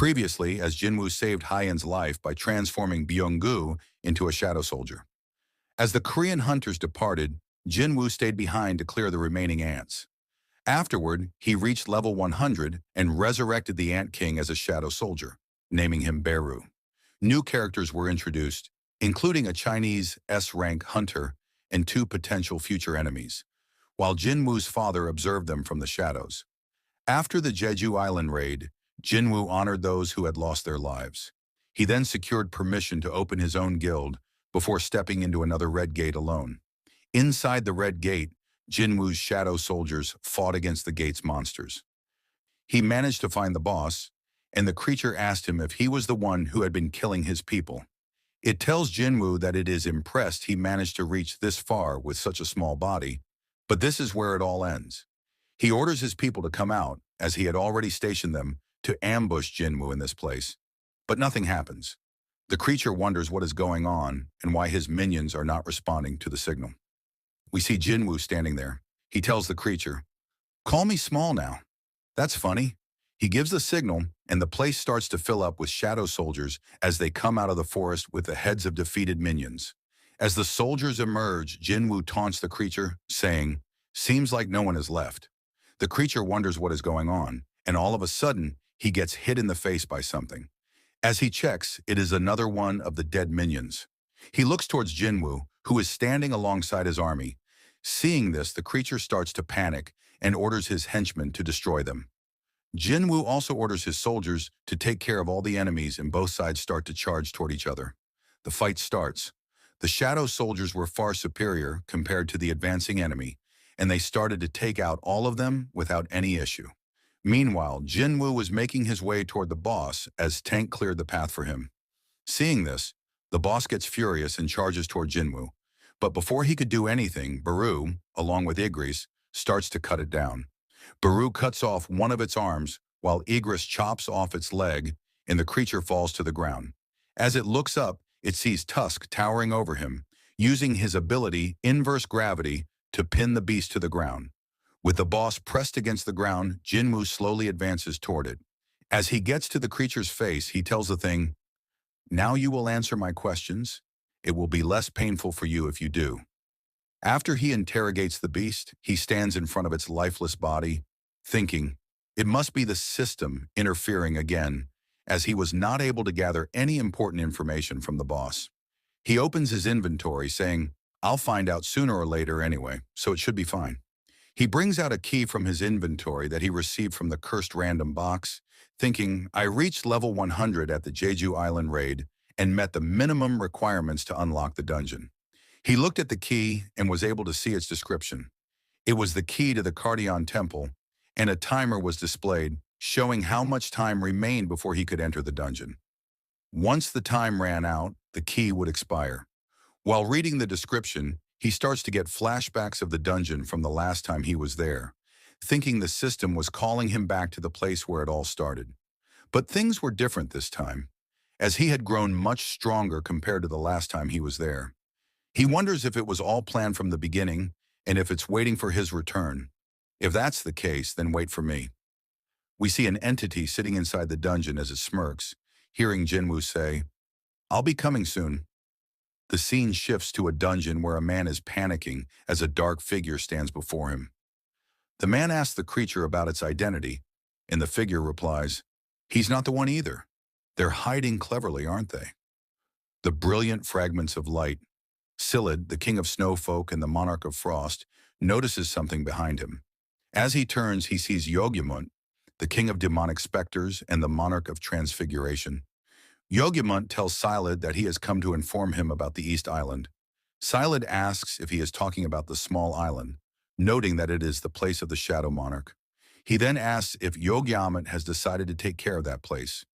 Previously, as Jinwoo saved Hyen's life by transforming Byung-gu into a shadow soldier. As the Korean hunters departed, Jinwoo stayed behind to clear the remaining ants. Afterward, he reached level 100 and resurrected the Ant King as a shadow soldier, naming him Beru. New characters were introduced, including a Chinese S-rank hunter and two potential future enemies, while Jinwoo's father observed them from the shadows. After the Jeju Island raid, Jinwoo honored those who had lost their lives. He then secured permission to open his own guild before stepping into another Red Gate alone. Inside the Red Gate, Jinwoo's shadow soldiers fought against the gate's monsters. He managed to find the boss, and the creature asked him if he was the one who had been killing his people. It tells Jinwoo that it is impressed he managed to reach this far with such a small body, but this is where it all ends. He orders his people to come out, as he had already stationed them to ambush Jinwoo in this place. But nothing happens. The creature wonders what is going on and why his minions are not responding to the signal. We see Jinwoo standing there. He tells the creature, "Call me small now." That's funny. He gives the signal, and the place starts to fill up with shadow soldiers as they come out of the forest with the heads of defeated minions. As the soldiers emerge, Jinwoo taunts the creature, saying, "Seems like no one is left." The creature wonders what is going on, and all of a sudden, he gets hit in the face by something. As he checks, it is another one of the dead minions. He looks towards Jinwoo, who is standing alongside his army. Seeing this, the creature starts to panic and orders his henchmen to destroy them. Jinwoo also orders his soldiers to take care of all the enemies, and both sides start to charge toward each other. The fight starts. The shadow soldiers were far superior compared to the advancing enemy, and they started to take out all of them without any issue. Meanwhile, Jinwoo was making his way toward the boss as Tank cleared the path for him. Seeing this, the boss gets furious and charges toward Jinwoo. But before he could do anything, Beru, along with Igris, starts to cut it down. Beru cuts off one of its arms, while Igris chops off its leg, and the creature falls to the ground. As it looks up, it sees Tusk towering over him, using his ability, Inverse Gravity, to pin the beast to the ground. With the boss pressed against the ground, Jinwoo slowly advances toward it. As he gets to the creature's face, he tells the thing, "Now you will answer my questions. It will be less painful for you if you do." After he interrogates the beast, he stands in front of its lifeless body, thinking, it must be the system interfering again, as he was not able to gather any important information from the boss. He opens his inventory, saying, "I'll find out sooner or later anyway, so it should be fine." He brings out a key from his inventory that he received from the cursed random box, thinking, I reached level 100 at the Jeju Island raid and met the minimum requirements to unlock the dungeon. He looked at the key and was able to see its description. It was the key to the Cardion Temple, and a timer was displayed, showing how much time remained before he could enter the dungeon. Once the time ran out, the key would expire. While reading the description, he starts to get flashbacks of the dungeon from the last time he was there, thinking the system was calling him back to the place where it all started. But things were different this time, as he had grown much stronger compared to the last time he was there. He wonders if it was all planned from the beginning and if it's waiting for his return. If that's the case, then wait for me. We see an entity sitting inside the dungeon as it smirks, hearing Jinwoo say, "I'll be coming soon." The scene shifts to a dungeon where a man is panicking as a dark figure stands before him. The man asks the creature about its identity, and the figure replies, "He's not the one either. They're hiding cleverly, aren't they?" The brilliant fragments of light. Silid, the king of snowfolk and the monarch of frost, notices something behind him. As he turns, he sees Yogyamunt, the king of demonic specters and the monarch of transfiguration. Yogyamunt tells Silid that he has come to inform him about the East Island. Silid asks if he is talking about the small island, noting that it is the place of the Shadow Monarch. He then asks if Yogyamunt has decided to take care of that place.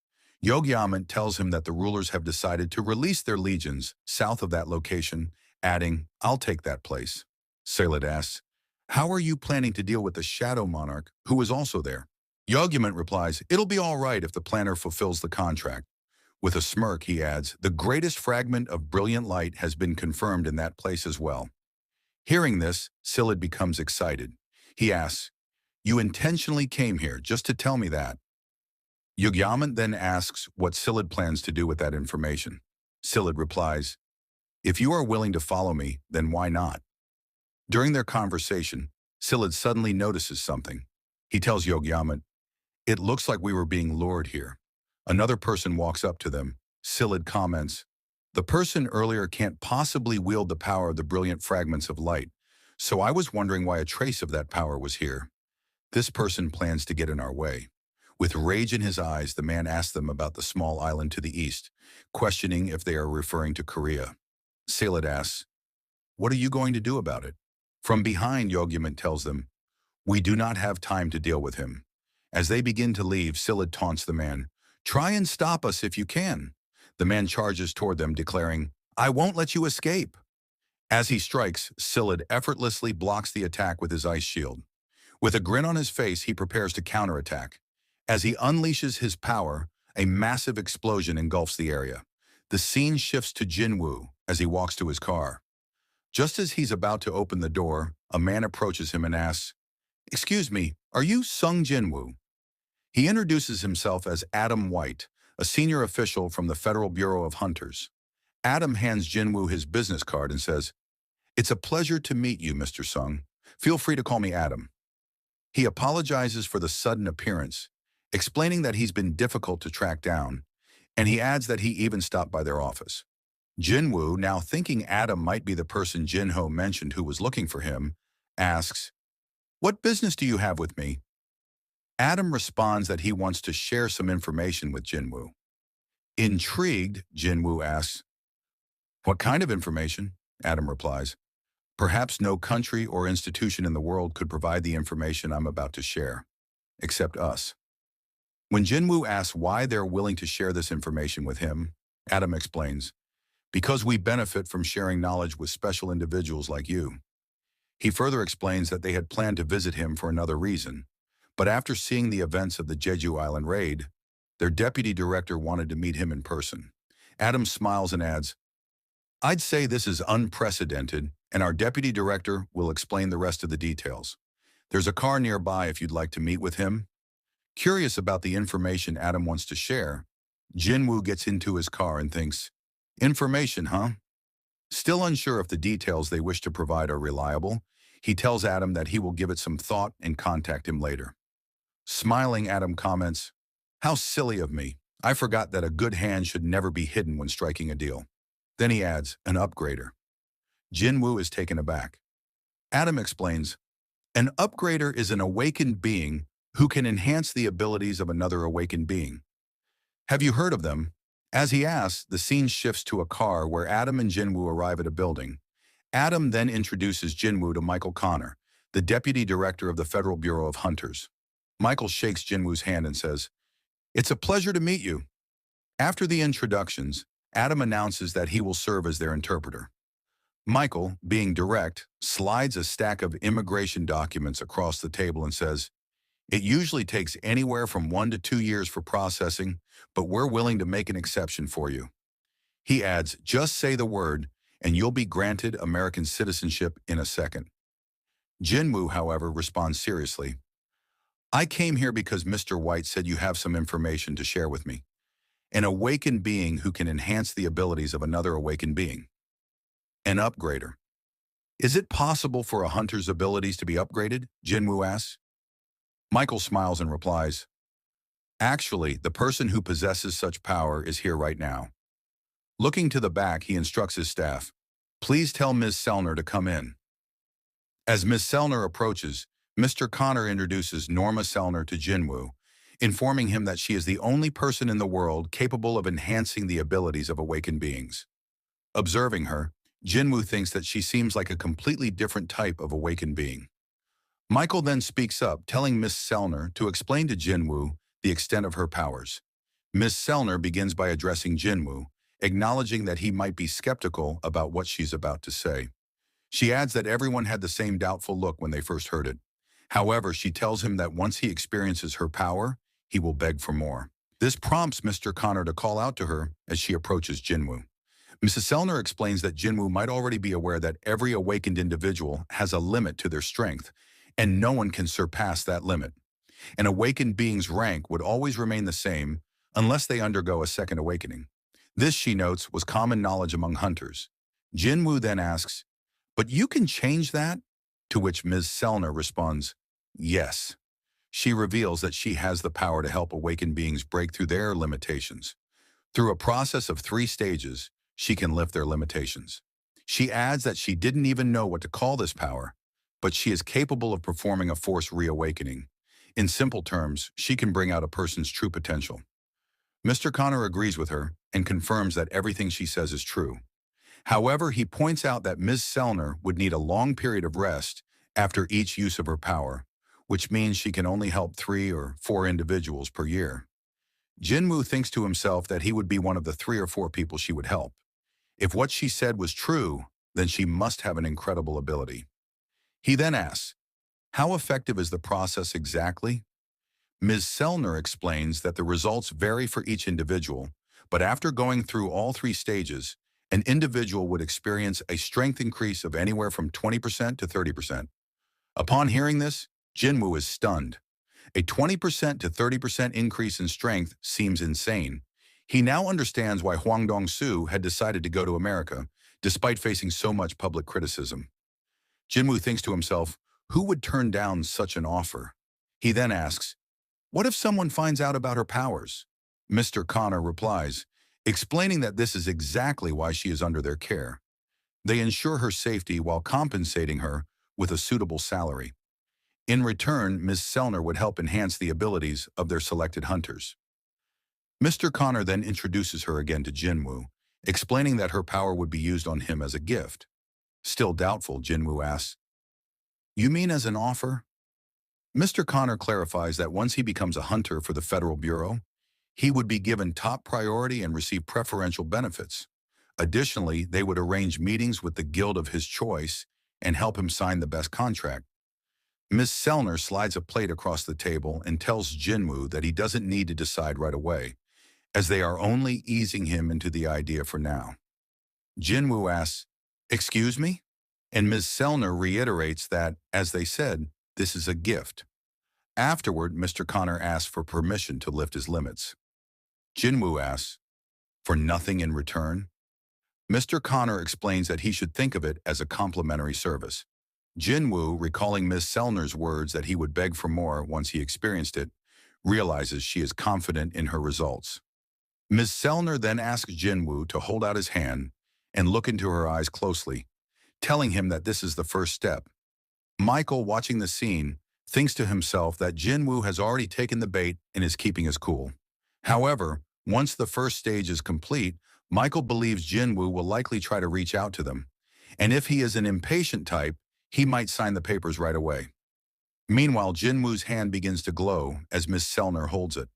Yogyamunt tells him that the rulers have decided to release their legions south of that location, adding, "I'll take that place." Silid asks, "How are you planning to deal with the Shadow Monarch, who is also there?" Yogyamunt replies, "It'll be all right if the planner fulfills the contract." With a smirk, he adds, "The greatest fragment of brilliant light has been confirmed in that place as well." Hearing this, Silid becomes excited. He asks, "You intentionally came here just to tell me that?" Yugyaman then asks what Silid plans to do with that information. Silid replies, "If you are willing to follow me, then why not?" During their conversation, Silid suddenly notices something. He tells Yugyaman, "It looks like we were being lured here." Another person walks up to them. Silid comments, "The person earlier can't possibly wield the power of the brilliant fragments of light, so I was wondering why a trace of that power was here. This person plans to get in our way." With rage in his eyes, the man asks them about the small island to the east, questioning if they are referring to Korea. Silid asks, "What are you going to do about it?" From behind, Yugyaman tells them, "We do not have time to deal with him." As they begin to leave, Silid taunts the man, "Try and stop us if you can." The man charges toward them, declaring, "I won't let you escape." As he strikes, Silid effortlessly blocks the attack with his ice shield. With a grin on his face, he prepares to counterattack. As he unleashes his power, a massive explosion engulfs the area. The scene shifts to Jinwoo as he walks to his car. Just as he's about to open the door, a man approaches him and asks, "Excuse me, are you Sung Jinwoo?" He introduces himself as Adam White, a senior official from the Federal Bureau of Hunters. Adam hands Jinwoo his business card and says, "It's a pleasure to meet you, Mr. Sung. Feel free to call me Adam." He apologizes for the sudden appearance, explaining that he's been difficult to track down, and he adds that he even stopped by their office. Jinwoo, now thinking Adam might be the person Jinho mentioned who was looking for him, asks, "What business do you have with me?" Adam responds that he wants to share some information with Jinwoo. Intrigued, Jinwoo asks, "What kind of information?" Adam replies, "Perhaps no country or institution in the world could provide the information I'm about to share, except us." When Jinwoo asks why they're willing to share this information with him, Adam explains, "Because we benefit from sharing knowledge with special individuals like you." He further explains that they had planned to visit him for another reason, but after seeing the events of the Jeju Island raid, their deputy director wanted to meet him in person. Adam smiles and adds, "I'd say this is unprecedented, and our deputy director will explain the rest of the details. There's a car nearby if you'd like to meet with him." Curious about the information Adam wants to share, Jinwoo gets into his car and thinks, "Information, huh?" Still unsure if the details they wish to provide are reliable, he tells Adam that he will give it some thought and contact him later. Smiling, Adam comments, "How silly of me. I forgot that a good hand should never be hidden when striking a deal." Then he adds, "An upgrader." Jinwoo is taken aback. Adam explains, "An upgrader is an awakened being who can enhance the abilities of another awakened being. Have you heard of them?" As he asks, the scene shifts to a car where Adam and Jinwoo arrive at a building. Adam then introduces Jinwoo to Michael Connor, the deputy director of the Federal Bureau of Hunters. Michael shakes Jinwoo's hand and says, "It's a pleasure to meet you." After the introductions, Adam announces that he will serve as their interpreter. Michael, being direct, slides a stack of immigration documents across the table and says, "It usually takes anywhere from 1 to 2 years for processing, but we're willing to make an exception for you." He adds, "Just say the word, and you'll be granted American citizenship in a second." Jinwoo, however, responds seriously, "I came here because Mr. White said you have some information to share with me. An awakened being who can enhance the abilities of another awakened being. An upgrader." "Is it possible for a hunter's abilities to be upgraded?" Jinwoo asks. Michael smiles and replies, "Actually, the person who possesses such power is here right now." Looking to the back, he instructs his staff, "Please tell Ms. Selner to come in." As Ms. Selner approaches, Mr. Connor introduces Norma Selner to Jinwoo, informing him that she is the only person in the world capable of enhancing the abilities of awakened beings. Observing her, Jinwoo thinks that she seems like a completely different type of awakened being. Michael then speaks up, telling Miss Selner to explain to Jinwoo the extent of her powers. Miss Selner begins by addressing Jinwoo, acknowledging that he might be skeptical about what she's about to say. She adds that everyone had the same doubtful look when they first heard it. However, she tells him that once he experiences her power, he will beg for more. This prompts Mr. Connor to call out to her as she approaches Jinwoo. Mrs. Selner explains that Jinwoo might already be aware that every awakened individual has a limit to their strength, and no one can surpass that limit. An awakened being's rank would always remain the same unless they undergo a second awakening. This, she notes, was common knowledge among hunters. Jinwoo then asks, "But you can change that?" To which Ms. Selner responds, "Yes." She reveals that she has the power to help awakened beings break through their limitations. Through a process of 3 stages, she can lift their limitations. She adds that she didn't even know what to call this power, but she is capable of performing a force reawakening. In simple terms, she can bring out a person's true potential. Mr. Connor agrees with her and confirms that everything she says is true. However, he points out that Ms. Selner would need a long period of rest after each use of her power, which means she can only help 3 or 4 individuals per year. Jinwoo thinks to himself that he would be one of the 3 or 4 people she would help. If what she said was true, then she must have an incredible ability. He then asks, "How effective is the process exactly?" Ms. Selner explains that the results vary for each individual, but after going through all 3 stages, an individual would experience a strength increase of anywhere from 20% to 30%. Upon hearing this, Jinwoo is stunned. A 20% to 30% increase in strength seems insane. He now understands why Hwang Dong-soo had decided to go to America, despite facing so much public criticism. Jinwoo thinks to himself, who would turn down such an offer? He then asks, "What if someone finds out about her powers?" Mr. Connor replies, explaining that this is exactly why she is under their care. They ensure her safety while compensating her with a suitable salary. In return, Ms. Selner would help enhance the abilities of their selected hunters. Mr. Connor then introduces her again to Jinwoo, explaining that her power would be used on him as a gift. Still doubtful, Jinwoo asks, "You mean as an offer?" Mr. Connor clarifies that once he becomes a hunter for the Federal Bureau, he would be given top priority and receive preferential benefits. Additionally, they would arrange meetings with the guild of his choice and help him sign the best contract. Ms. Selner slides a plate across the table and tells Jinwoo that he doesn't need to decide right away, as they are only easing him into the idea for now. Jinwoo asks, "Excuse me?" And Ms. Selner reiterates that, as they said, this is a gift. Afterward, Mr. Connor asks for permission to lift his limits. Jinwoo asks, "For nothing in return?" Mr. Connor explains that he should think of it as a complimentary service. Jinwoo, recalling Ms. Selner's words that he would beg for more once he experienced it, realizes she is confident in her results. Ms. Selner then asks Jinwoo to hold out his hand and look into her eyes closely, telling him that this is the first step. Michael, watching the scene, thinks to himself that Jinwoo has already taken the bait and is keeping his cool. However, once the first stage is complete, Michael believes Jinwoo will likely try to reach out to them, and if he is an impatient type, he might sign the papers right away. Meanwhile, Jinwoo's hand begins to glow as Ms. Selner holds it.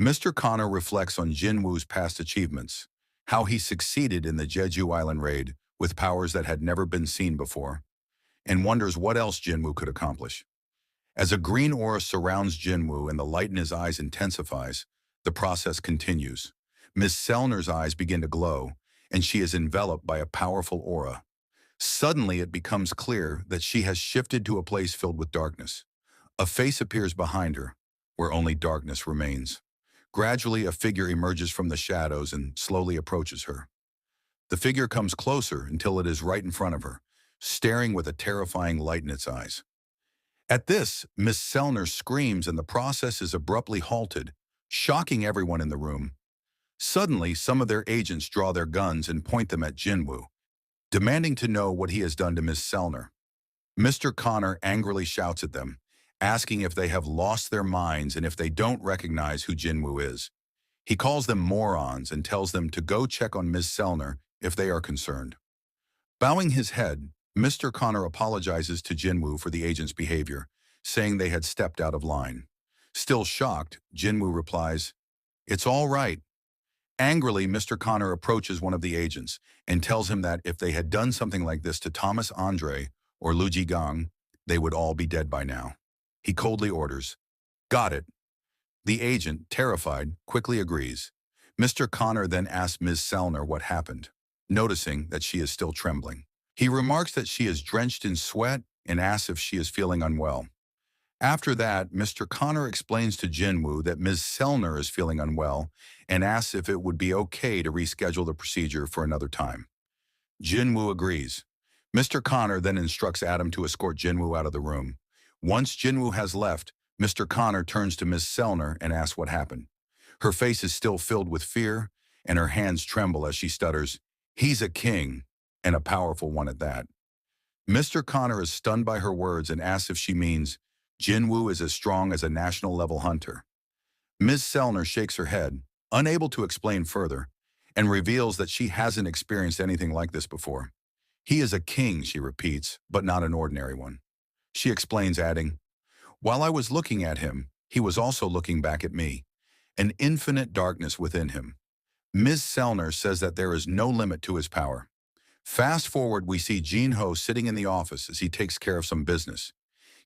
Mr. Connor reflects on Jinwoo's past achievements, how he succeeded in the Jeju Island raid with powers that had never been seen before, and wonders what else Jinwoo could accomplish. As a green aura surrounds Jinwoo and the light in his eyes intensifies, the process continues. Ms. Selner's eyes begin to glow, and she is enveloped by a powerful aura. Suddenly, it becomes clear that she has shifted to a place filled with darkness. A face appears behind her, where only darkness remains. Gradually, a figure emerges from the shadows and slowly approaches her. The figure comes closer until it is right in front of her, staring with a terrifying light in its eyes. At this, Miss Selner screams and the process is abruptly halted, shocking everyone in the room. Suddenly, some of their agents draw their guns and point them at Jinwoo, demanding to know what he has done to Miss Selner. Mr. Connor angrily shouts at them, asking if they have lost their minds and if they don't recognize who Jinwoo is. He calls them morons and tells them to go check on Miss Selner if they are concerned. Bowing his head, Mr. Connor apologizes to Jinwoo for the agent's behavior, saying they had stepped out of line. Still shocked, Jinwoo replies, "It's all right." Angrily, Mr. Connor approaches one of the agents and tells him that if they had done something like this to Thomas Andre or Lu Jigang, they would all be dead by now. He coldly orders, "Got it." The agent, terrified, quickly agrees. Mr. Connor then asks Ms. Selner what happened, noticing that she is still trembling. He remarks that she is drenched in sweat and asks if she is feeling unwell. After that, Mr. Connor explains to Jinwoo that Ms. Selner is feeling unwell and asks if it would be okay to reschedule the procedure for another time. Jinwoo agrees. Mr. Connor then instructs Adam to escort Jinwoo out of the room. Once Jinwoo has left, Mr. Connor turns to Ms. Selner and asks what happened. Her face is still filled with fear, and her hands tremble as she stutters, "He's a king, and a powerful one at that." Mr. Connor is stunned by her words and asks if she means Jinwoo is as strong as a national-level hunter. Ms. Selner shakes her head, unable to explain further, and reveals that she hasn't experienced anything like this before. "He is a king," she repeats, "but not an ordinary one." She explains, adding, "While I was looking at him, he was also looking back at me, an infinite darkness within him." Ms. Selner says that there is no limit to his power. Fast forward, we see Jin-ho sitting in the office as he takes care of some business.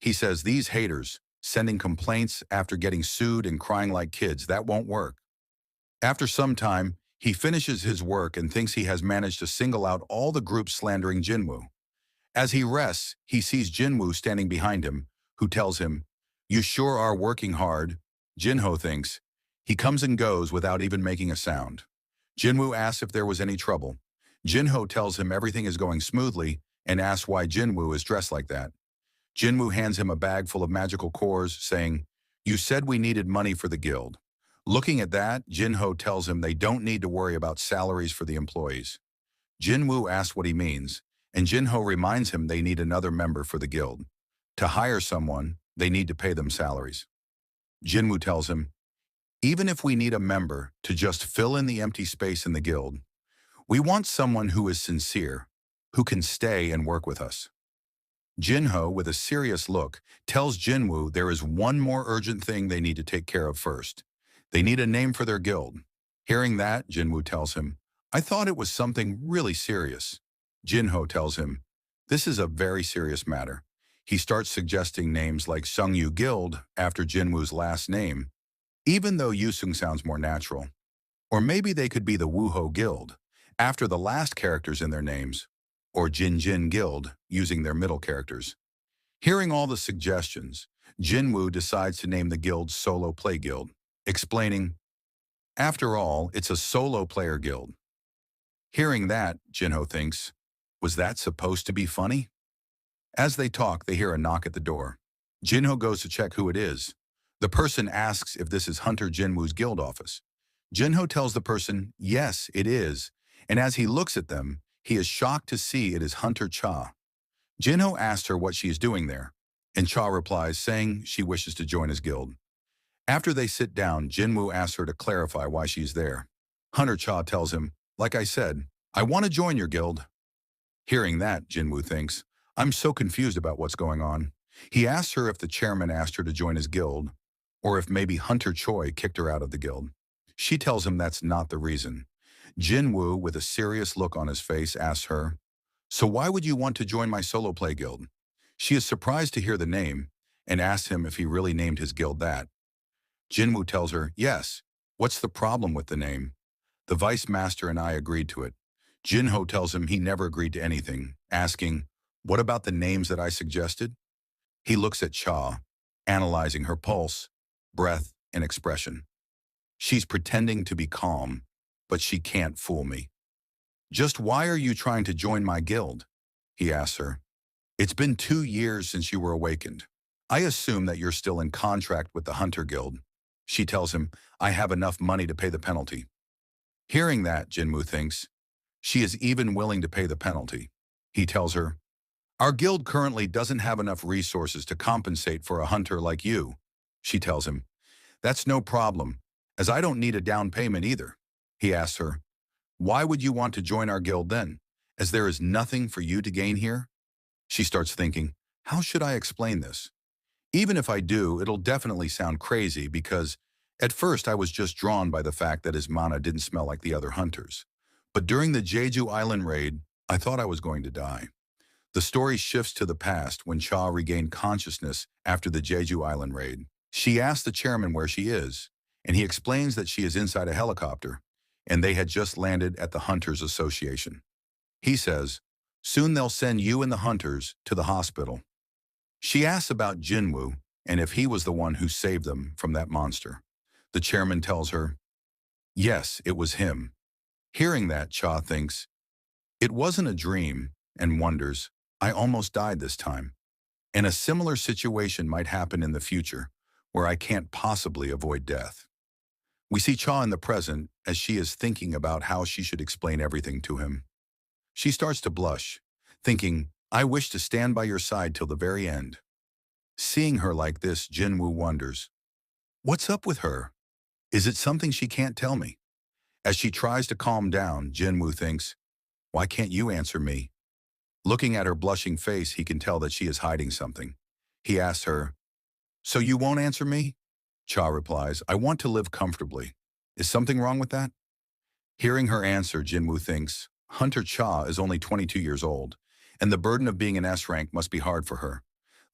He says, "These haters, sending complaints after getting sued and crying like kids, that won't work." After some time, he finishes his work and thinks he has managed to single out all the groups slandering Jinwoo. As he rests, he sees Jinwoo standing behind him, who tells him, "You sure are working hard." Jinho thinks. He comes and goes without even making a sound. Jinwoo asks if there was any trouble. Jinho tells him everything is going smoothly and asks why Jinwoo is dressed like that. Jinwoo hands him a bag full of magical cores, saying, "You said we needed money for the guild." Looking at that, Jinho tells him they don't need to worry about salaries for the employees. Jinwoo asks what he means, and Jinho reminds him they need another member for the guild. To hire someone, they need to pay them salaries. Jinwoo tells him, "Even if we need a member to just fill in the empty space in the guild, we want someone who is sincere, who can stay and work with us." Jinho, with a serious look, tells Jinwoo there is one more urgent thing they need to take care of first. They need a name for their guild. Hearing that, Jinwoo tells him, "I thought it was something really serious." Jinho tells him, "This is a very serious matter." He starts suggesting names like Sungyu Guild after Jinwoo's last name, even though Yusung sounds more natural. Or maybe they could be the Wuho Guild, after the last characters in their names, or Jin Guild, using their middle characters. Hearing all the suggestions, Jinwoo decides to name the guild Solo Play Guild, explaining, "After all, it's a solo player guild." Hearing that, Jinho thinks, was that supposed to be funny? As they talk, they hear a knock at the door. Jinho goes to check who it is. The person asks if this is Hunter Jinwoo's guild office. Jinho tells the person, yes, it is, and as he looks at them, he is shocked to see it is Hunter Cha. Jinho asks her what she is doing there, and Cha replies, saying she wishes to join his guild. After they sit down, Jinwoo asks her to clarify why she's there. Hunter Cha tells him, "Like I said, I want to join your guild." Hearing that, Jinwoo thinks, "I'm so confused about what's going on." He asks her if the chairman asked her to join his guild, or if maybe Hunter Choi kicked her out of the guild. She tells him that's not the reason. Jinwoo, with a serious look on his face, asks her, "So why would you want to join my solo play guild?" She is surprised to hear the name and asks him if he really named his guild that. Jinwoo tells her, "Yes. What's the problem with the name?" "The vice master and I agreed to it." Jinho tells him he never agreed to anything, asking, "What about the names that I suggested?" He looks at Cha, analyzing her pulse, breath, and expression. She's pretending to be calm, but she can't fool me. "Just why are you trying to join my guild?" he asks her. "It's been 2 years since you were awakened. I assume that you're still in contract with the Hunter Guild." She tells him, "I have enough money to pay the penalty." Hearing that, Jinwoo thinks, she is even willing to pay the penalty. He tells her, "Our guild currently doesn't have enough resources to compensate for a hunter like you." She tells him, "That's no problem, as I don't need a down payment either." He asks her, "Why would you want to join our guild then, as there is nothing for you to gain here?" She starts thinking, how should I explain this? Even if I do, it'll definitely sound crazy because at first I was just drawn by the fact that his mana didn't smell like the other hunters. But during the Jeju Island raid, I thought I was going to die. The story shifts to the past when Cha regained consciousness after the Jeju Island raid. She asks the chairman where she is, and he explains that she is inside a helicopter, and they had just landed at the Hunters Association. He says, "Soon they'll send you and the Hunters to the hospital." She asks about Jinwoo, and if he was the one who saved them from that monster. The chairman tells her, yes, it was him. Hearing that, Cha thinks, it wasn't a dream, and wonders, I almost died this time. And a similar situation might happen in the future, where I can't possibly avoid death. We see Cha in the present as she is thinking about how she should explain everything to him. She starts to blush, thinking, I wish to stand by your side till the very end. Seeing her like this, Jinwoo wonders, what's up with her? Is it something she can't tell me? As she tries to calm down, Jinwoo thinks, why can't you answer me? Looking at her blushing face, he can tell that she is hiding something. He asks her, so you won't answer me? Cha replies, I want to live comfortably. Is something wrong with that? Hearing her answer, Jinwoo thinks, Hunter Cha is only 22 years old, and the burden of being an S-rank must be hard for her.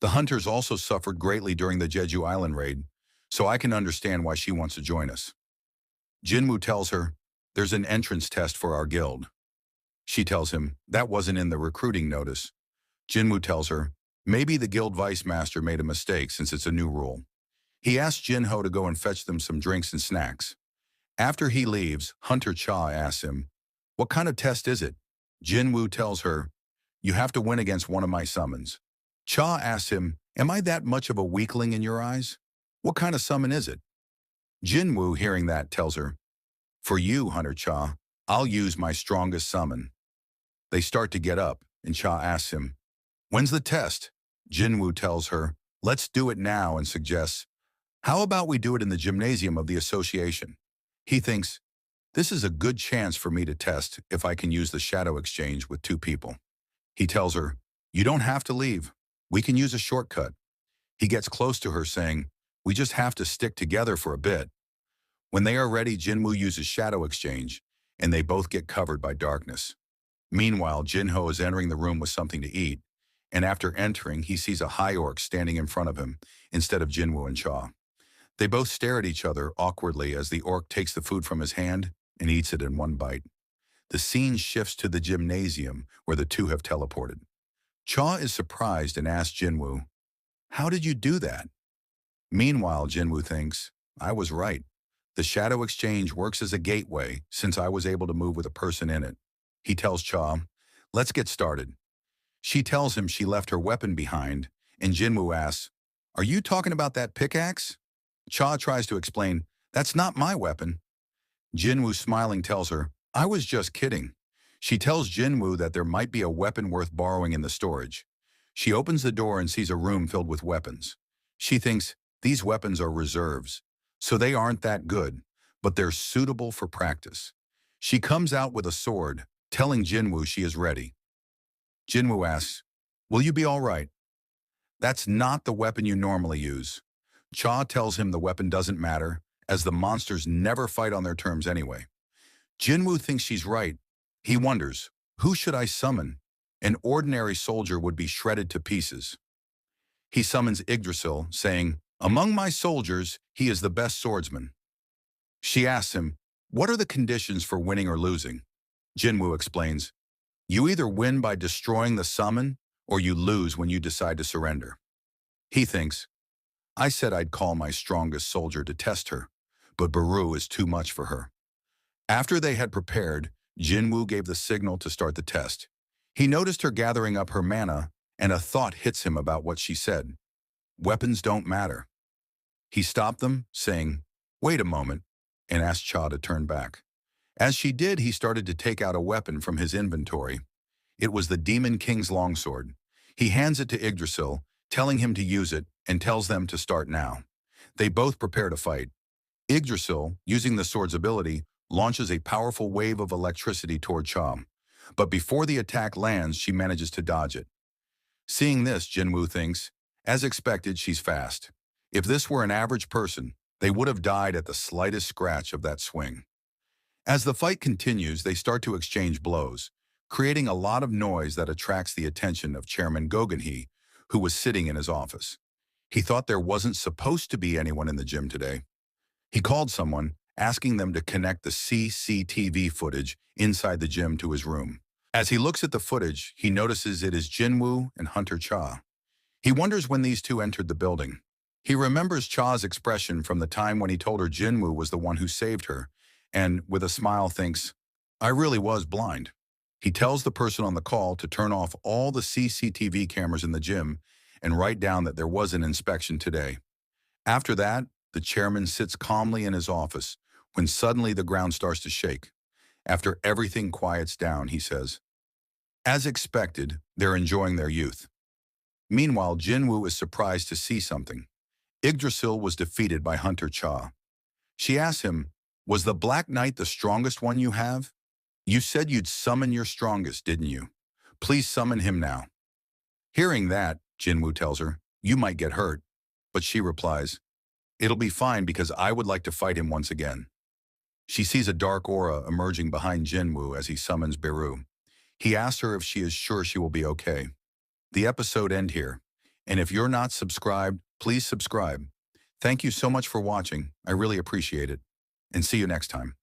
The Hunters also suffered greatly during the Jeju Island raid, so I can understand why she wants to join us. Jinwoo tells her, there's an entrance test for our guild. She tells him, that wasn't in the recruiting notice. Jinwoo tells her, maybe the guild vice master made a mistake since it's a new rule. He asks Jinho to go and fetch them some drinks and snacks. After he leaves, Hunter Cha asks him, what kind of test is it? Jinwoo tells her, you have to win against one of my summons. Cha asks him, am I that much of a weakling in your eyes? What kind of summon is it? Jinwoo, hearing that, tells her, for you, Hunter Cha, I'll use my strongest summon. They start to get up, and Cha asks him, when's the test? Jinwoo tells her, let's do it now, and suggests, how about we do it in the gymnasium of the association? He thinks, this is a good chance for me to test if I can use the shadow exchange with two people. He tells her, you don't have to leave. We can use a shortcut. He gets close to her saying, we just have to stick together for a bit. When they are ready, Jinwoo uses shadow exchange, and they both get covered by darkness. Meanwhile, Jinho is entering the room with something to eat, and after entering, he sees a high orc standing in front of him instead of Jinwoo and Cha. They both stare at each other awkwardly as the orc takes the food from his hand and eats it in one bite. The scene shifts to the gymnasium where the two have teleported. Cha is surprised and asks Jinwoo, how did you do that? Meanwhile, Jinwoo thinks, I was right. The shadow exchange works as a gateway since I was able to move with a person in it. He tells Cha, let's get started. She tells him she left her weapon behind, and Jinwoo asks, are you talking about that pickaxe? Cha tries to explain, that's not my weapon. Jinwoo, smiling, tells her, I was just kidding. She tells Jinwoo that there might be a weapon worth borrowing in the storage. She opens the door and sees a room filled with weapons. She thinks, these weapons are reserves, so they aren't that good, but they're suitable for practice. She comes out with a sword, telling Jinwoo she is ready. Jinwoo asks, will you be all right? That's not the weapon you normally use. Cha tells him the weapon doesn't matter, as the monsters never fight on their terms anyway. Jinwoo thinks she's right. He wonders, who should I summon? An ordinary soldier would be shredded to pieces. He summons Yggdrasil, saying, among my soldiers, he is the best swordsman. She asks him, what are the conditions for winning or losing? Jinwoo explains, you either win by destroying the summon, or you lose when you decide to surrender. He thinks, I said I'd call my strongest soldier to test her, but Baru is too much for her. After they had prepared, Jinwoo gave the signal to start the test. He noticed her gathering up her mana, and a thought hits him about what she said. Weapons don't matter. He stopped them, saying, wait a moment, and asked Cha to turn back. As she did, he started to take out a weapon from his inventory. It was the Demon King's longsword. He hands it to Yggdrasil, telling him to use it, and tells them to start now. They both prepare to fight. Yggdrasil, using the sword's ability, launches a powerful wave of electricity toward Cha. But before the attack lands, she manages to dodge it. Seeing this, Jinwoo thinks, as expected, she's fast. If this were an average person, they would have died at the slightest scratch of that swing. As the fight continues, they start to exchange blows, creating a lot of noise that attracts the attention of Chairman Gogenhee, who was sitting in his office. He thought there wasn't supposed to be anyone in the gym today. He called someone, asking them to connect the CCTV footage inside the gym to his room. As he looks at the footage, he notices it is Jinwoo and Hunter Cha. He wonders when these two entered the building. He remembers Cha's expression from the time when he told her Jinwoo was the one who saved her, and with a smile thinks, I really was blind. He tells the person on the call to turn off all the CCTV cameras in the gym and write down that there was an inspection today. After that, the chairman sits calmly in his office when suddenly the ground starts to shake. After everything quiets down, he says, as expected, they're enjoying their youth. Meanwhile, Jinwoo is surprised to see something. Yggdrasil was defeated by Hunter Cha. She asks him, was the Black Knight the strongest one you have? You said you'd summon your strongest, didn't you? Please summon him now. Hearing that, Jinwoo tells her, you might get hurt. But she replies, it'll be fine because I would like to fight him once again. She sees a dark aura emerging behind Jinwoo as he summons Beru. He asks her if she is sure she will be okay. The episode ends here. And if you're not subscribed, please subscribe. Thank you so much for watching. I really appreciate it. And see you next time.